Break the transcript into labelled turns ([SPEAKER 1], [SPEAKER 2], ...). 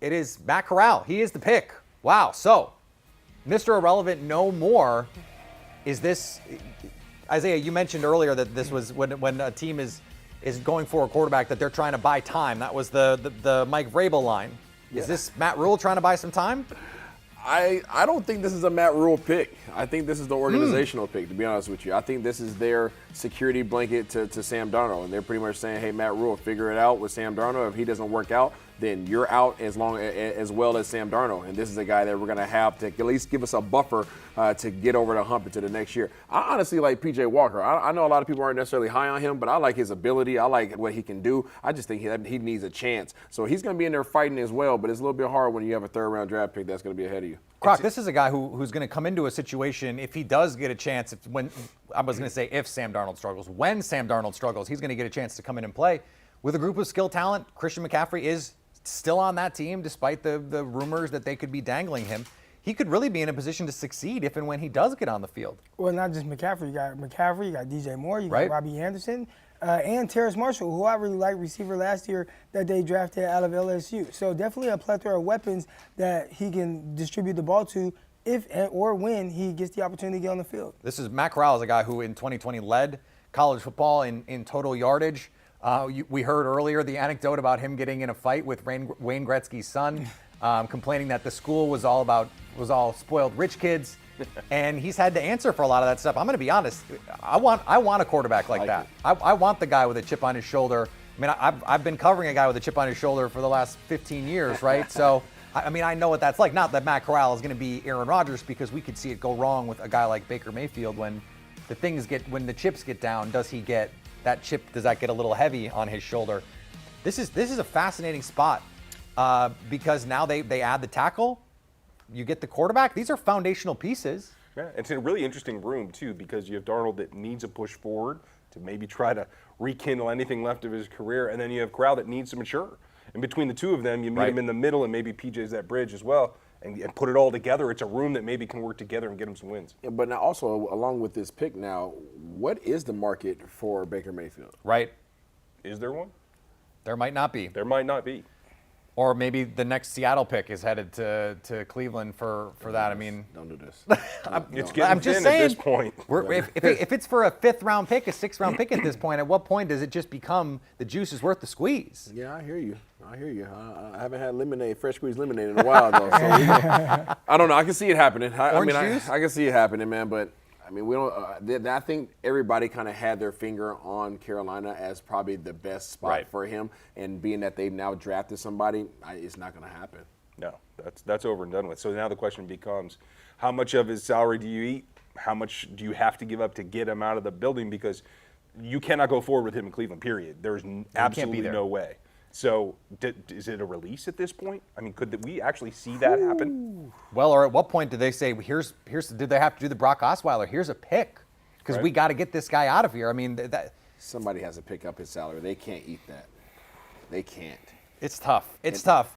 [SPEAKER 1] it is Matt Corral. He is the pick. Wow. So, Mr. Irrelevant no more. Is this, Isaiah, you mentioned earlier that this was when a team is going for a quarterback that they're trying to buy time. That was the Mike Vrabel line. Is this Matt Rhule trying to buy some time?
[SPEAKER 2] I don't think this is a Matt Rhule pick. I think this is the organizational pick, to be honest with you. I think this is their security blanket to Sam Darnold, and they're pretty much saying, hey, Matt Rhule, figure it out with Sam Darnold. If he doesn't work out, then you're out as well as Sam Darnold. And this is a guy that we're going to have to at least give us a buffer to get over the hump into the next year. I honestly like P.J. Walker. I know a lot of people aren't necessarily high on him, but I like his ability. I like what he can do. I just think he needs a chance. So he's going to be in there fighting as well, but it's a little bit hard when you have a third-round draft pick that's going to be ahead of you.
[SPEAKER 1] Croc, this is a guy who's going to come into a situation, if he does get a chance, when Sam Darnold struggles, when Sam Darnold struggles, he's going to get a chance to come in and play with a group of skill talent. Christian McCaffrey is still on that team, despite the rumors that they could be dangling him. He could really be in a position to succeed if and when he does get on the field.
[SPEAKER 3] Well, not just McCaffrey. You got DJ Moore, you got Robbie Anderson, and Terrace Marshall, who I really liked, receiver last year that they drafted out of LSU. So definitely a plethora of weapons that he can distribute the ball to if or when he gets the opportunity to get on the field.
[SPEAKER 1] This is Matt Corral, is a guy who in 2020 led college football in total yardage. We heard earlier the anecdote about him getting in a fight with Wayne Gretzky's son, complaining that the school was all spoiled rich kids, and he's had to answer for a lot of that stuff. I'm going to be honest. I want a quarterback like that. I want the guy with a chip on his shoulder. I mean, I've been covering a guy with a chip on his shoulder for the last 15 years, right? So, I mean, I know what that's like. Not that Matt Corral is going to be Aaron Rodgers, because we could see it go wrong with a guy like Baker Mayfield when the chips get down. Does he get that chip? Does that get a little heavy on his shoulder? This is a fascinating spot because now they add the tackle. You get the quarterback. These are foundational pieces.
[SPEAKER 4] Yeah, it's a really interesting room, too, because you have Darnold that needs a push forward to maybe try to rekindle anything left of his career, and then you have Corral that needs to mature. And between the two of them, you meet him in the middle, and maybe PJ's that bridge as well, and put it all together. It's a room that maybe can work together and get him some wins.
[SPEAKER 2] Yeah, but now also, along with this pick now, what is the market for Baker Mayfield?
[SPEAKER 1] Right.
[SPEAKER 4] Is there one?
[SPEAKER 1] There might not be.
[SPEAKER 4] There might not be.
[SPEAKER 1] Or maybe the next Seattle pick is headed to Cleveland for that. I mean,
[SPEAKER 2] don't do this.
[SPEAKER 4] It's getting thin at this point.
[SPEAKER 1] If it's for a 5th round pick, a 6th round pick at this point, at what point does it just become the juice is worth the squeeze?
[SPEAKER 2] Yeah, I hear you. I haven't had fresh squeezed lemonade in a while though. So I don't know. I can see it happening. I can see it happening, man. But I mean, we don't. I think everybody kind of had their finger on Carolina as probably the best spot for him, and being that they've now drafted somebody, it's not going to happen.
[SPEAKER 4] No, that's over and done with. So now the question becomes, how much of his salary do you eat? How much do you have to give up to get him out of the building? Because you cannot go forward with him in Cleveland, period. There's absolutely no way. So is it a release at this point? I mean, could we actually see that happen?
[SPEAKER 1] Well, or at what point did they say, did they have to do the Brock Osweiler? Here's a pick, because we got to get this guy out of here. I mean,
[SPEAKER 2] somebody has to pick up his salary. They can't eat that. They can't.
[SPEAKER 1] It's tough. It's tough.